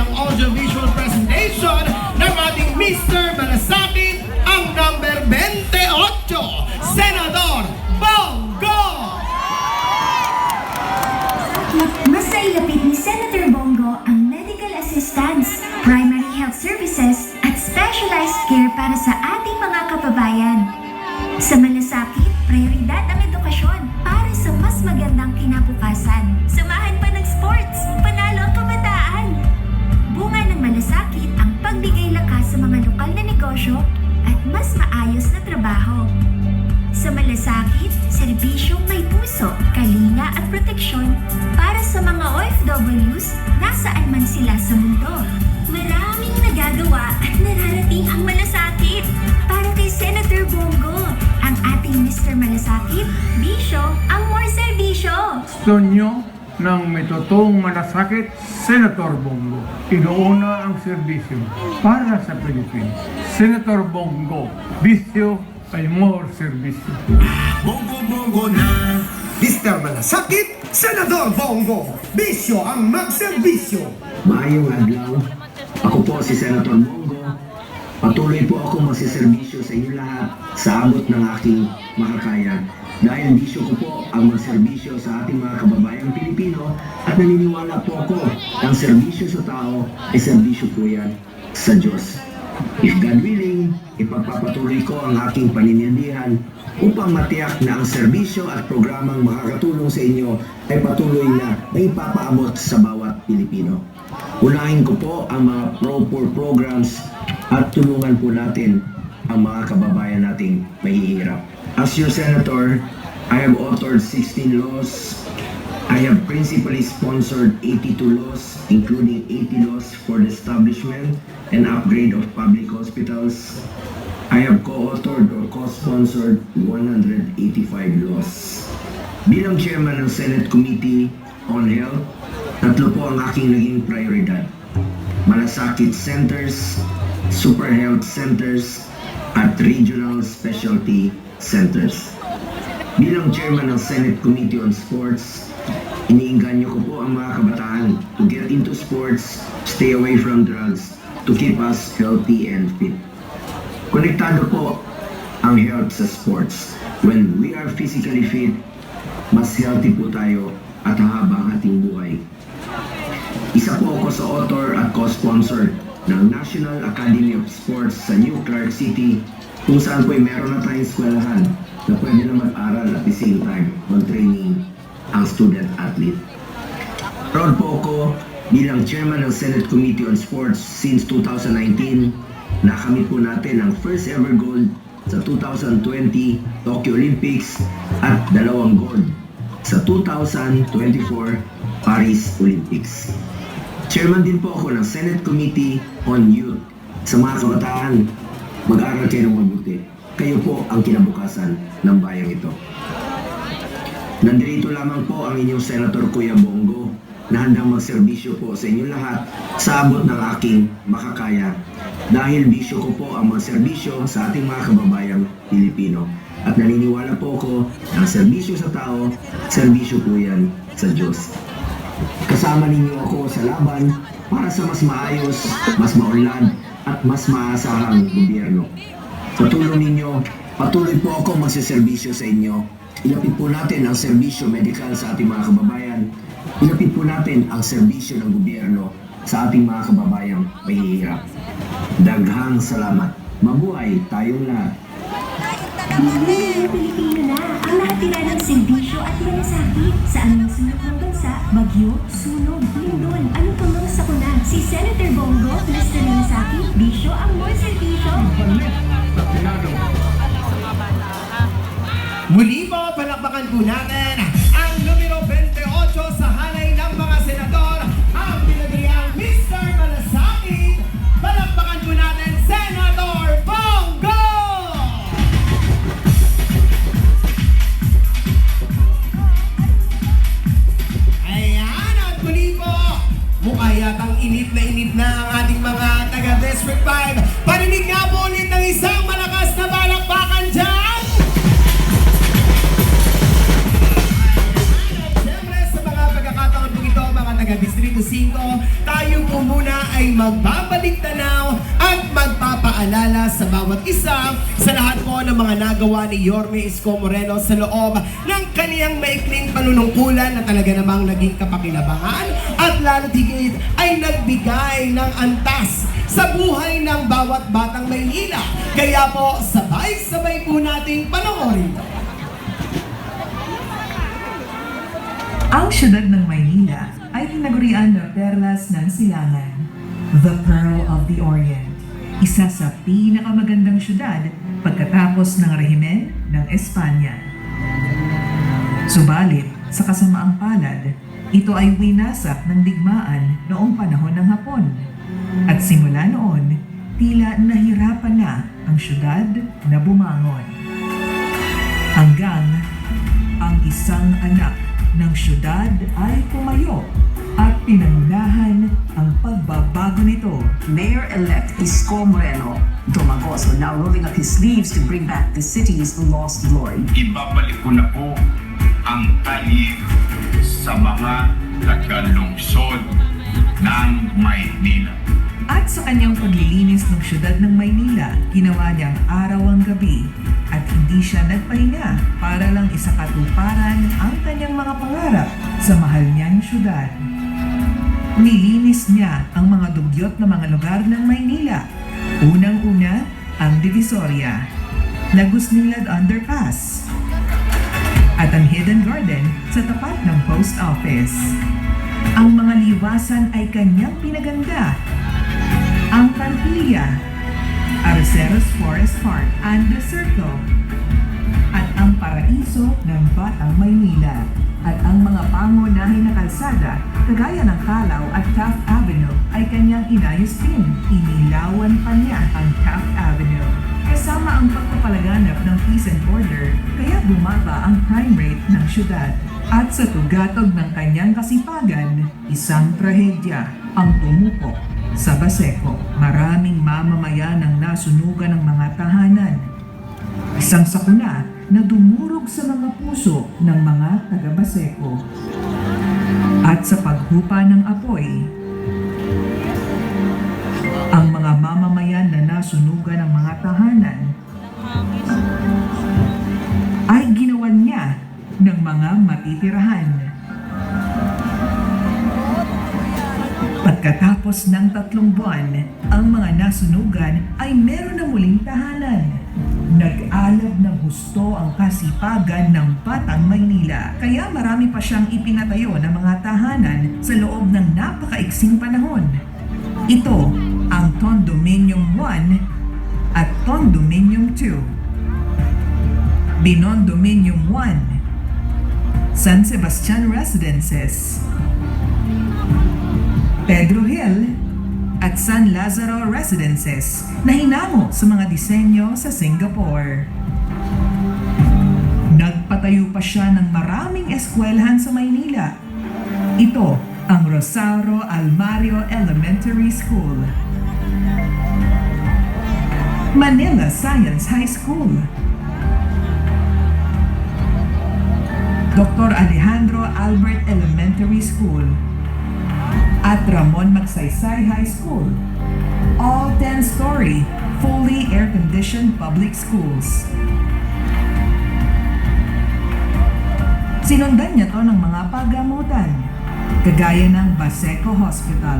ang audiovisual presentation ng ating Mr. Malasakit, ang number 28, Senador Bongo! Mas nailapit ni Senator Bongo ang medical assistance, primary health services at specialized care para sa ating mga kababayan. Sa malasakit, prioridad ang edukasyon para sa mas magandang kinabukasan. Samahan pa ng sports, panalo ang kabataan. Bunga ng malasakit ang pagbigay lakas sa mga lokal na negosyo at mas maayos na trabaho. Sa malasakit, serbisyong may puso, kalinga at proteksyon para sa mga OFWs nasaan man sila sa mundo. Maraming nagagawa at nararating ang malasakit. Para kay Senator Bongo, ang ating Mr. Malasakit, bisyo ang more serbisyo. Gusto nyo ng may totoong malasakit, Senator Bongo. Inuuna ang serbisyo para sa Pilipinas. Senator Bongo, bisyo ay more serbisyo. Bongo na! Mr. Malasakit, Senador Bongo! Bisyo ang magserbisyo! Maayong adlaw. Ako po si Senator Bongo. Patuloy po ako magsiservisyo sa inyo lahat sa abot ng aking makakaya. Dahil bisyo ko po ang magserbisyo sa ating mga kababayang Pilipino at naniniwala po ako ang serbisyo sa tao ay serbisyo po yan sa Diyos. If God willing, ipagpapatuloy ko ang aking paninindihan upang matiyak na ang serbisyo at programang makakatulong sa inyo ay patuloy na ipapaabot sa bawat Pilipino. Unahin ko po ang mga pro-poor programs at tulungan po natin ang mga kababayan nating mahihirap. As your senator, I have authored 16 laws. I have principally sponsored 82 laws, including 80 laws for the establishment and upgrade of public hospitals. I have co-authored or co-sponsored 185 laws. Bilang chairman ng Senate Committee on Health, tatlo po ang aking naging prioridad. Malasakit centers, super health centers, at regional specialty centers. Bilang chairman ng Senate Committee on Sports, iniinganyo ko po ang mga kabataan to get into sports, stay away from drugs, to keep us healthy and fit. Konektado po ang health sa sports. When we are physically fit, mas healthy po tayo at hahaba ang ating buhay. Isa po ako sa author at co-sponsor ng National Academy of Sports sa New Clark City, kung saan po ay meron na tayong eskwelahan na pwede na mag-aral at the same time on-training ang student-athlete. Proud po ako bilang chairman ng Senate Committee on Sports since 2019, nakamit po natin ang first ever gold sa 2020 Tokyo Olympics at 2 gold sa 2024 Paris Olympics. Chairman din po ako ng Senate Committee on Youth. Sa mga kabataan, mag-aral kayo ng mabuti. Kayo po ang kinabukasan ng bayang ito. Nandito lamang po ang inyong Senator Kuya Bongo na handang magserbisyo po sa inyong lahat sa abot ng aking makakaya. Dahil bisyo ko po ang magserbisyo sa ating mga kababayang Pilipino. At naniniwala po ako na ang serbisyo sa tao, serbisyo po yan sa Diyos. Kasama ninyo ako sa laban para sa mas maayos, mas maunlad at mas maasahang gobyerno. Sa tulong ninyo, patuloy po ako magsiservisyo sa inyo. Ilapit po natin ang serbisyo medikal sa ating mga kababayan. Ilapit po natin ang serbisyo ng gobyerno sa ating mga kababayang mahihirap. Daghang salamat. Mabuhay tayong lahat. Mga Pilipino na ang nakatira ng serbisyo at malasakit sa aming sulok ng bansa, bagyo, sunog, lindol, ano pa mang sakuna. Si Senator Bongo, Mr. Malasakit, bisyo ang more serbisyo. Muli po, palakpakan po natin ang numero 28 sa halay ng mga senador, ang pinagriang Mr. Malasakit. Palakpakan po natin, Senator Bongo! Ayan, at muli po, mukha yatang init na ang ating mga taga-District 5. Parinig nga po ulit ng isang malakas na palakpakan dyan! Siyempre, sa mga pagkakataon po ito, mga taga Distrito 5, tayo po muna ay magbabalik tanaw at magpapaalala sa bawat isa sa lahat po ng mga nagawa ni Yorme Isko Moreno sa loob ng kaniyang maikling panunungkulan na talaga namang naging kapakinabangan at lalo't higit ay nagbigay ng antas sa buhay ng bawat batang Maynila. Kaya po, sabay-sabay po nating panoorin ito. Ang siyudad ng Maynila ay tinagurian na perlas ng silangan, the Pearl of the Orient, isa sa pinakamagandang siyudad pagkatapos ng rehimen ng Espanya. Subalit, sa kasamaang palad, ito ay winasak ng digmaan noong panahon ng Hapon. At simula noon, tila nahirapan na ang siyudad na bumangon. Hanggang ang isang anak ng siyudad ay tumayo at pinangunahan ang pagbabago nito. Mayor-elect Isko Moreno Domagos will now rolling up his sleeves to bring back the city's lost glory. Ibabalik ko na po ang talim sa mga tagalungsod ng Maynila. At sa kanyang paglilinis ng siyudad ng Maynila, ginawa niyang araw ang gabi at hindi siya nagpahinga para lang isakatuparan ang kanyang mga pangarap sa mahal niyang siyudad. Nilinis niya ang mga dugyot na mga lugar ng Maynila. Unang-una, ang Divisoria, Lagos Nilad Underpass, at ang Hidden Garden sa tapat ng post office. Ang mga liwasan ay kanyang pinaganda. Ang Carpilla, Arceros Forest Park and the Circle, at ang paraiso ng Batang Maynila, at ang mga pangunahin na kalsada kagaya ng Calaw at Taft Avenue ay kanyang inayos din. Inilawan pa niya ang Taft Avenue. Kasama ang pagpapalaganap ng peace and order, kaya bumaba ang crime rate ng syudad. At sa tugatog ng kanyang kasipagan, isang trahedya ang tumuko sa Baseco. Maraming mamamayan ang nasunugan ng mga tahanan. Isang sakuna na dumurog sa mga puso ng mga taga-Baseco. At sa paghupa ng apoy, ang mga mamamayan na nasunugan ng mga tahanan ay ginawan niya ng mga matitirahan. Pagkatapos ng 3 buwan, ang mga nasunugan ay meron na muling tahanan. Nag-alab ng husto ang kasipagan ng Batang Maynila, kaya marami pa siyang ipinatayo na mga tahanan sa loob ng napakaiksing panahon. Ito ang Condominium 1 at Condominium 2. Binondominium 1, San Sebastian Residences, Pedro Hill, at San Lazaro Residences na hinango sa mga disenyo sa Singapore. Nagpatayo pa siya ng maraming eskwelahan sa Maynila. Ito ang Rosario Almario Elementary School, Manila Science High School, Dr. Alejandro Albert Elementary School, at Ramon Magsaysay High School, all 10-story, fully air-conditioned public schools. Sinundan niya to ng mga pagamutan, kagaya ng Baseco Hospital,